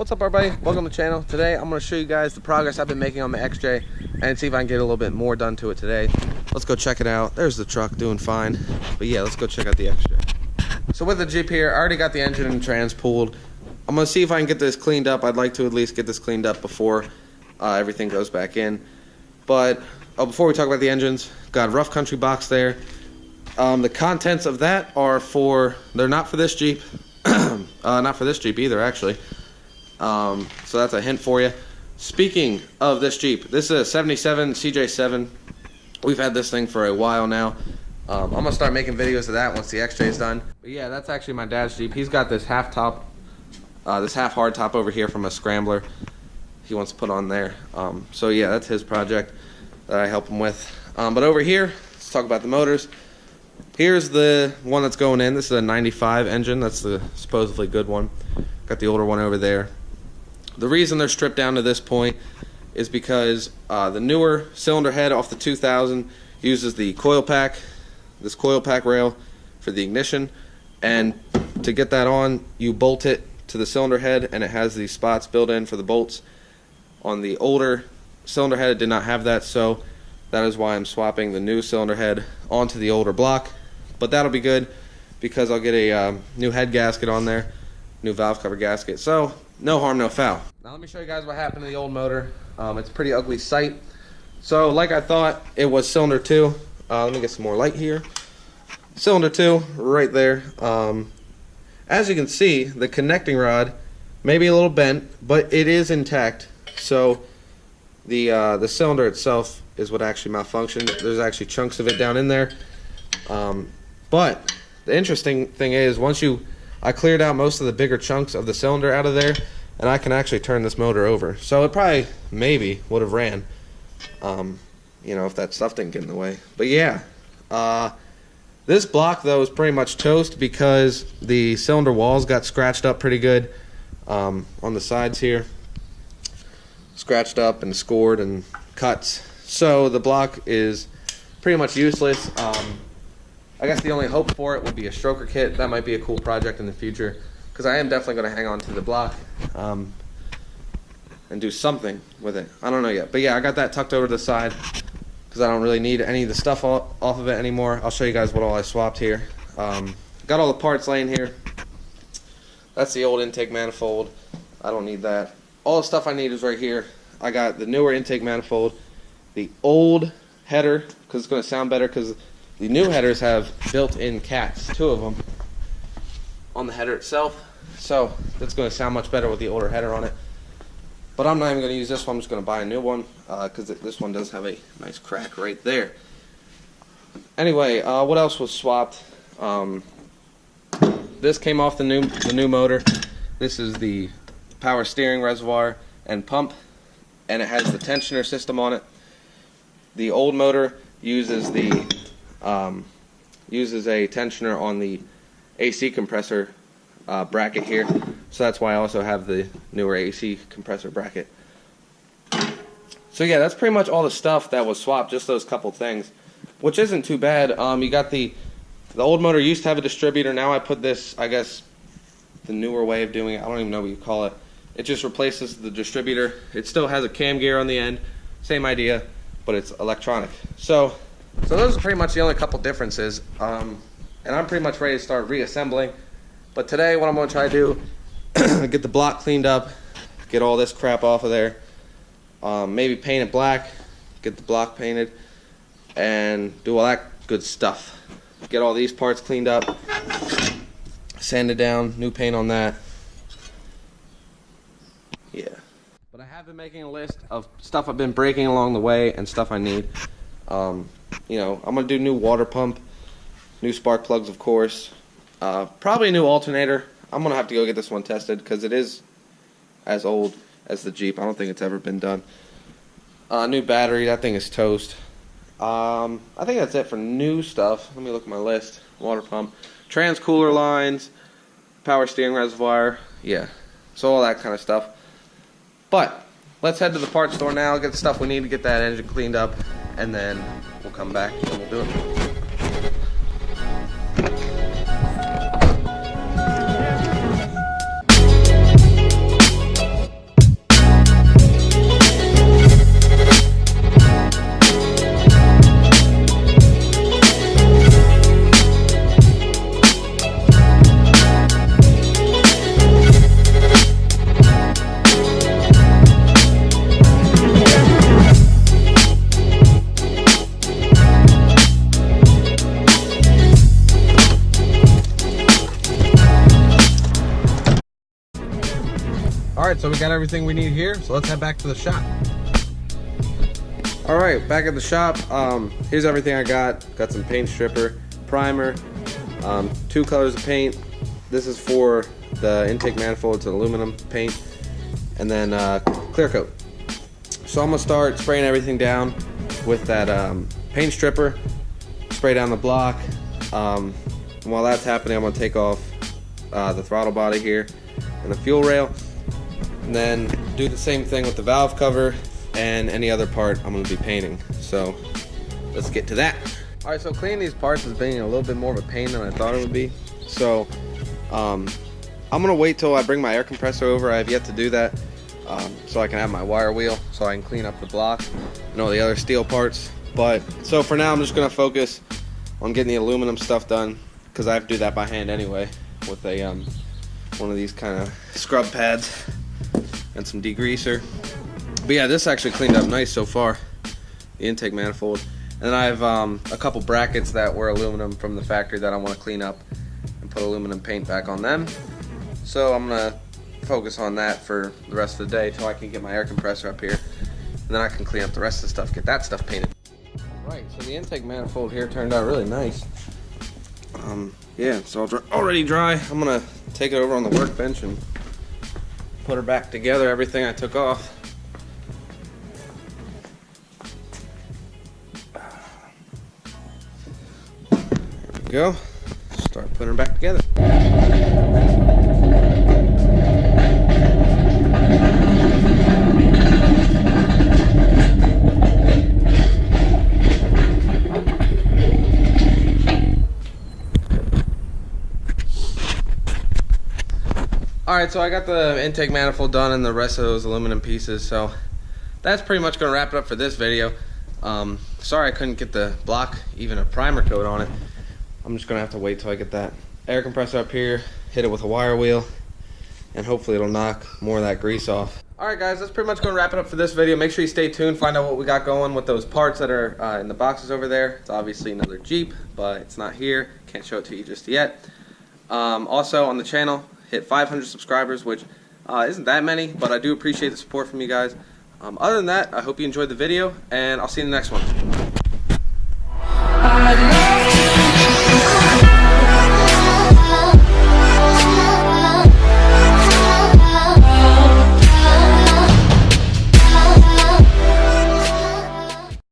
What's up, everybody? Welcome to the channel. Today I'm going to show you guys the progress I've been making on my XJ and see if I can get a little bit more done to it today. Let's go check it out. There's the truck doing fine, but yeah, let's go check out the XJ. So with the Jeep here, I already got the engine and trans pulled. I'm going to see if I can get this cleaned up. I'd like to at least get this cleaned up before everything goes back in. But before we talk about the engines, got a rough country box there. The contents of that are they're not for this Jeep. Not for this Jeep either, actually. So that's a hint for you. Speaking of this Jeep, this is a 77 CJ7. We've had this thing for a while now. I'm going to start making videos of that once the XJ is done. But yeah, that's actually my dad's Jeep. He's got this half top, this half hard top over here from a Scrambler he wants to put on there. So yeah, that's his project that I help him with. But over here, let's talk about the motors. Here's the one that's going in. This is a 95 engine. That's the supposedly good one. Got the older one over there. The reason they're stripped down to this point is because the newer cylinder head off the 2000 uses the coil pack, this coil pack rail for the ignition, and to get that on, you bolt it to the cylinder head, and it has these spots built in for the bolts. On the older cylinder head, it did not have that, so that is why I'm swapping the new cylinder head onto the older block. But that'll be good because I'll get a new head gasket on there, new valve cover gasket. So no harm, no foul. Now let me show you guys what happened to the old motor. It's a pretty ugly sight. So like I thought, it was cylinder 2. Let me get some more light here. Cylinder 2 right there. As you can see, the connecting rod may be a little bent, but it is intact. So the cylinder itself is what actually malfunctioned. There's actually chunks of it down in there. But the interesting thing is, I cleared out most of the bigger chunks of the cylinder out of there, and I can actually turn this motor over. So it probably, maybe, would have ran, you know, if that stuff didn't get in the way. But yeah, this block, though, is pretty much toast because the cylinder walls got scratched up pretty good on the sides here. Scratched up and scored and cuts. So the block is pretty much useless. I guess the only hope for it would be a stroker kit. That might be a cool project in the future, because I am definitely going to hang on to the block and do something with it. I don't know yet. But yeah, I got that tucked over to the side because I don't really need any of the stuff off of it anymore. I'll show you guys what all I swapped here. Got all the parts laying here. That's the old intake manifold. I don't need that. All the stuff I need is right here. I got the newer intake manifold, the old header, because it's going to sound better, because the new headers have built-in cats, 2 of them, on the header itself. So that's going to sound much better with the older header on it. But I'm not even going to use this one. I'm just going to buy a new one, because this one does have a nice crack right there. Anyway, what else was swapped? This came off the new motor. This is the power steering reservoir and pump, and it has the tensioner system on it. The old motor uses a tensioner on the AC compressor bracket here, so that's why I also have the newer AC compressor bracket. So yeah, that's pretty much all the stuff that was swapped, just those couple things, which isn't too bad. You got the old motor used to have a distributor. Now I put this, I guess, the newer way of doing it. I don't even know what you call it. It just replaces the distributor. It still has a cam gear on the end, same idea, but it's electronic. So those are pretty much the only couple differences. And I'm pretty much ready to start reassembling. But today what I'm going to try to do, get the block cleaned up, get all this crap off of there, maybe paint it black, get the block painted, and do all that good stuff. Get all these parts cleaned up, sand it down, new paint on that. Yeah. But I have been making a list of stuff I've been breaking along the way and stuff I need. You know, I'm going to do new water pump, new spark plugs, of course. Probably a new alternator. I'm going to have to go get this one tested because it is as old as the Jeep. I don't think it's ever been done. New battery. That thing is toast. I think that's it for new stuff. Let me look at my list. Water pump. Trans cooler lines. Power steering reservoir. Yeah. So all that kind of stuff. But let's head to the parts store now, get the stuff we need to get that engine cleaned up, and then we'll come back and we'll do it. Alright, so we got everything we need here, so let's head back to the shop. Alright, back at the shop. Here's everything I got. Got some paint stripper, primer, 2 colors of paint. This is for the intake manifold, it's an aluminum paint, and then clear coat. So I'm gonna start spraying everything down with that paint stripper, spray down the block. And while that's happening, I'm gonna take off the throttle body here and the fuel rail, and then do the same thing with the valve cover and any other part I'm gonna be painting. So let's get to that. All right, so cleaning these parts is being a little bit more of a pain than I thought it would be. So I'm gonna wait till I bring my air compressor over. I have yet to do that, so I can have my wire wheel so I can clean up the block and all the other steel parts. But so for now, I'm just gonna focus on getting the aluminum stuff done, because I have to do that by hand anyway with a one of these kind of scrub pads and some degreaser. But yeah, this actually cleaned up nice so far, the intake manifold. And then I have a couple brackets that were aluminum from the factory that I want to clean up and put aluminum paint back on them. So I'm gonna focus on that for the rest of the day till I can get my air compressor up here, and then I can clean up the rest of the stuff, get that stuff painted. Right, so the intake manifold here turned out really nice. Yeah, it's already dry. I'm gonna take it over on the workbench and put her back together, everything I took off. There we go. Start putting her back together. Alright, so I got the intake manifold done and the rest of those aluminum pieces, so that's pretty much going to wrap it up for this video. Sorry I couldn't get the block, even a primer coat on it. I'm just going to have to wait till I get that air compressor up here, hit it with a wire wheel, and hopefully it'll knock more of that grease off. Alright guys, that's pretty much going to wrap it up for this video. Make sure you stay tuned, find out what we got going with those parts that are in the boxes over there. It's obviously another Jeep, but it's not here. Can't show it to you just yet. Also on the channel, hit 500 subscribers, which isn't that many, but I do appreciate the support from you guys. Other than that, I hope you enjoyed the video, and I'll see you in the next one.